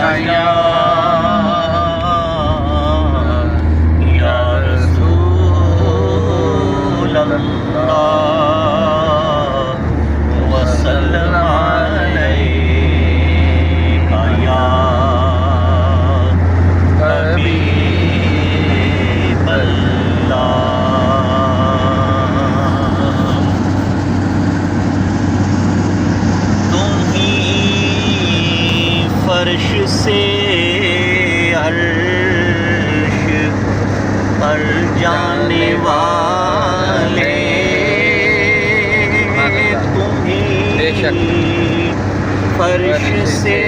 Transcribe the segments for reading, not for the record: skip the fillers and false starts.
یا رسول اللہ وسلم علیک یا حبیب اللہ۔ فرش سے عرش پر جانے والے تمہیں، فرش سے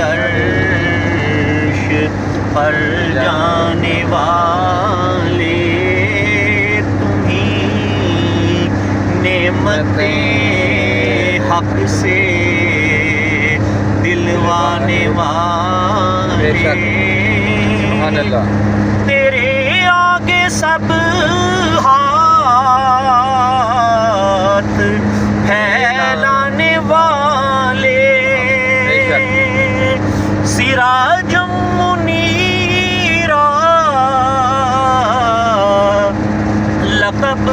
عرش پر جانے والے تمہیں، نعمتیں حق سے دلوانے والے، تیرے آگے سب ہاتھ پھیلانے والے، سراج منیرا لقب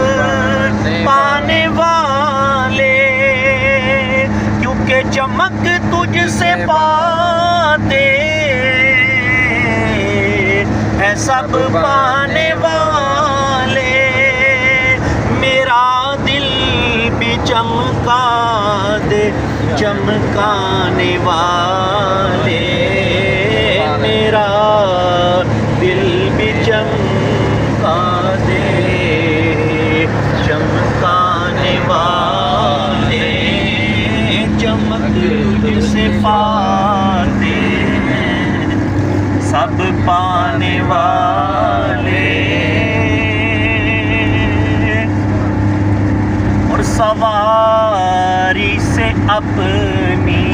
پانے والے، کیونکہ چمک تجھ سے پاتے ہیں سب پانے والے، میرا دل بھی چمکا دے چمکانے والے، میرا دل بھی چمکا دے چمکانے والے، چمک تجھ سے پاتے ہیں سب پانے والے، اور سواری سے اپنی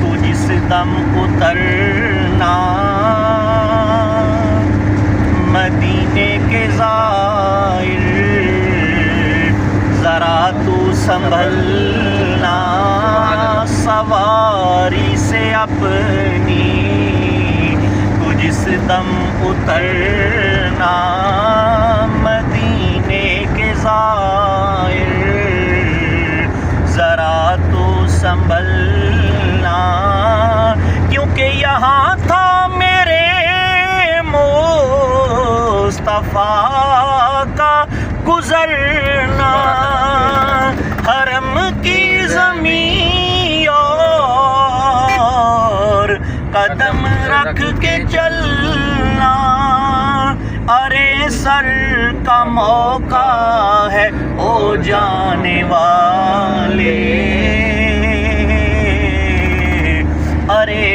تو جس دم اترنا، مدینے کے زائر ذرا تو سنبھلنا، سواری سے اپنی تو جس دم اترنا، مدینے کے زائر ذرا تو سنبھلنا، کیونکہ یہاں تھا میرے مصطفیٰ کا گزرنا، حرم کی زمین اور قدم رکھ کے چلنا، ارے سر کا موقع ہے او جانے والے، ارے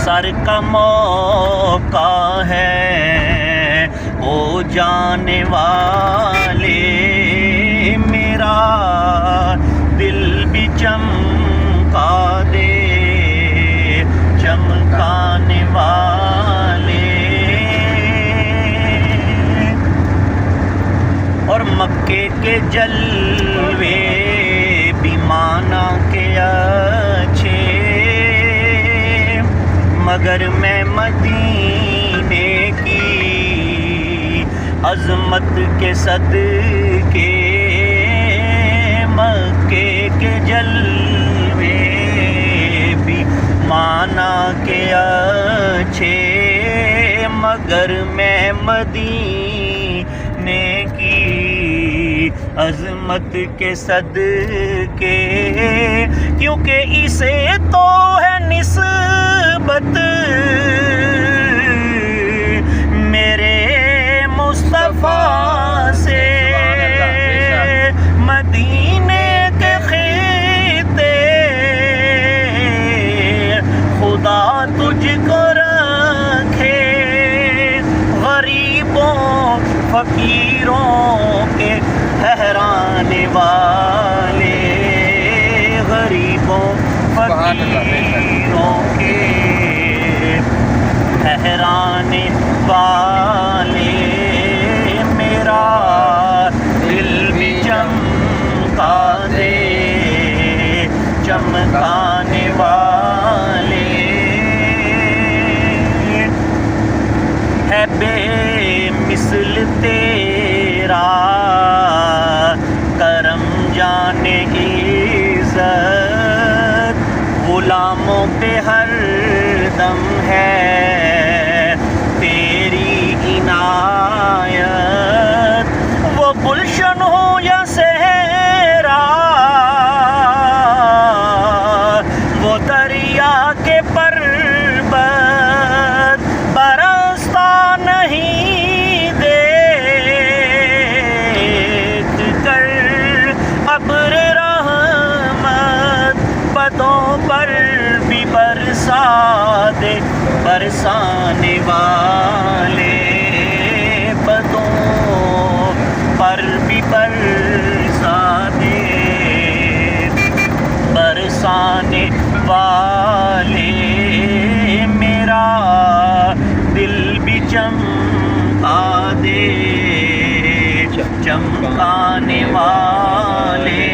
سر کا موقع ہے او جانے والے، میرا دل بھی چمکا دے چمکانے والے، اور مکے کے جلوے بھی مانا کے اچھے، مگر میں مدینے کی عظمت کے صدقے، مکے کے جلوے بھی مانا کے اچھے، مگر میں مدینے کی عظمت کے صدقے، کیونکہ اسے تو ہے نسبت میرے مصطفیٰ سے، مدینے کے خطے خدا تجھ کو رکھے، غریبوں فقیروں کے ٹھہرانے والے، غریبوں فقیروں کے ٹھہرانے والے، میرا دل بھی چمکا دے چمکا چمکانے والے ہے بے مثل تیرا کرم جانے عزت غلاموں پہ ہر دم ہے تیری عنایت وہ گلشن ہو یا صحرا وہ دریا کے پربت برستا نہیں دیکھ کر ابر رحمت پتوں پر بھی برسا دے برسانے والے پتوں پر بھی برسا دے برسانے والے میرا دل بھی چمکا دے چمکانے والے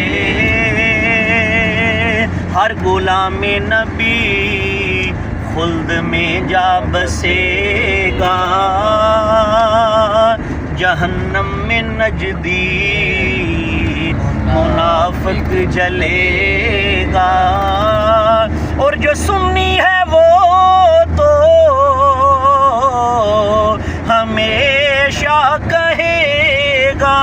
ہر غلام نبی خلد میں جا بسے گا جہنم میں نجدی منافق جلے گا اور جو سنی ہے وہ تو ہمیشہ کہے گا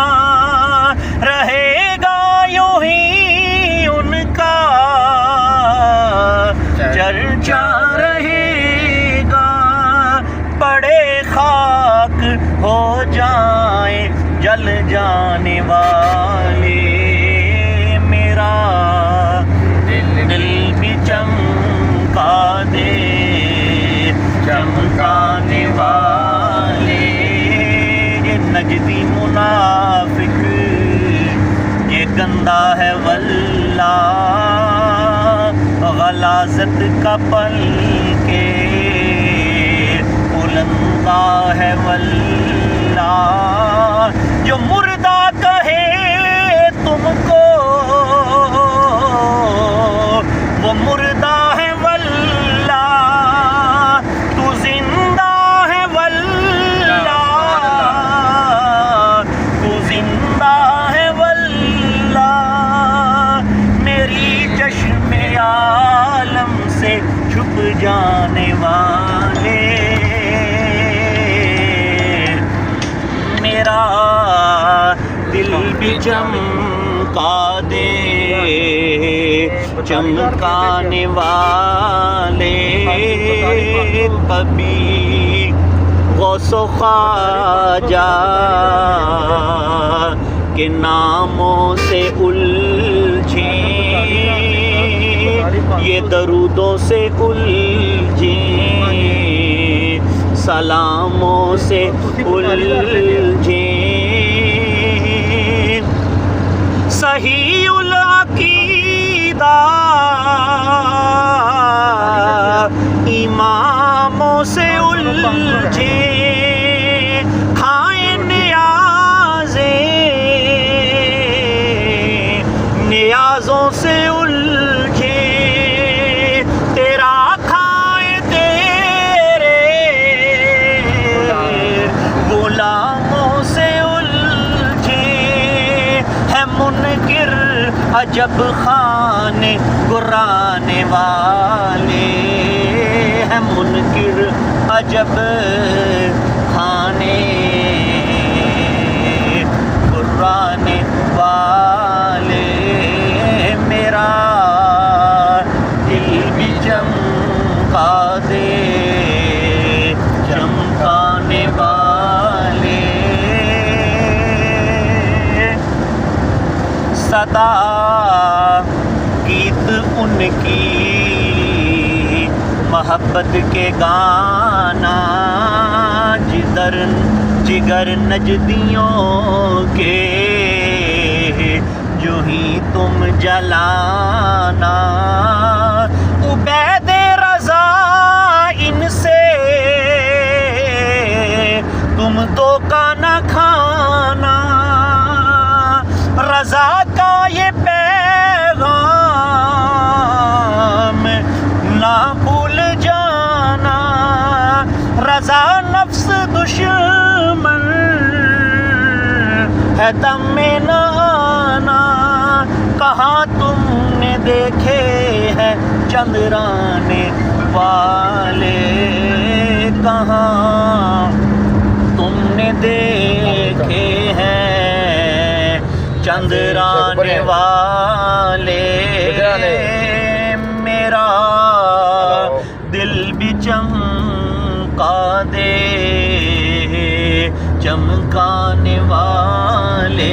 رہے گا یوں ہی ان کا چرچا رہے گا پڑے خاک ہو جائیں جل جانے والے میرا دل بھی چمکا دے چمکانے والے یہ نجدی منافق یہ گندا ہے واللہ غلاظت کا پل کے بلندہ ہے واللہ جو مردہ کہے تم کو وہ مردہ ہے واللہ تو زندہ ہے واللہ تو زندہ ہے واللہ میری چشم عالم سے چھپ جانے والے میرا دل بھی چمکا دے چمکانے والے کبھی غوث و خواجہ کے ناموں سے الجھیں یہ درودوں سے الجھیں سلاموں سے الجھیں صحیح العقیدہ اماموں سے الجھیں کھائیں نیازوں سے الجھیں تیرا کھائیں تیرے غلاموں سے الجھیں ہے منکر عجب خانے گرانے والے ہے منکر عجب خانے گرانے والے میرا دل بھی چمکا دے چمکانے والے صدا گیت ان کی محبت کے گانا جگر نجدیوں کے جو ہی تم جلانا عبید رضا ان سے تم دھوکہ نہ کھانا رضا کا یہ پیغام ہے دم میں نہ آنا، کہاں تم نے دیکھے ہیں چندرانے والے، کہاں تم نے دیکھے ہیں چندرانے والے، میرا دل بھی چمکا دے چمکانے والے،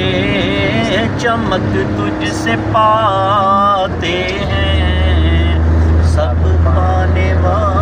چمک تجھ سے پاتے ہیں سب پانے والے۔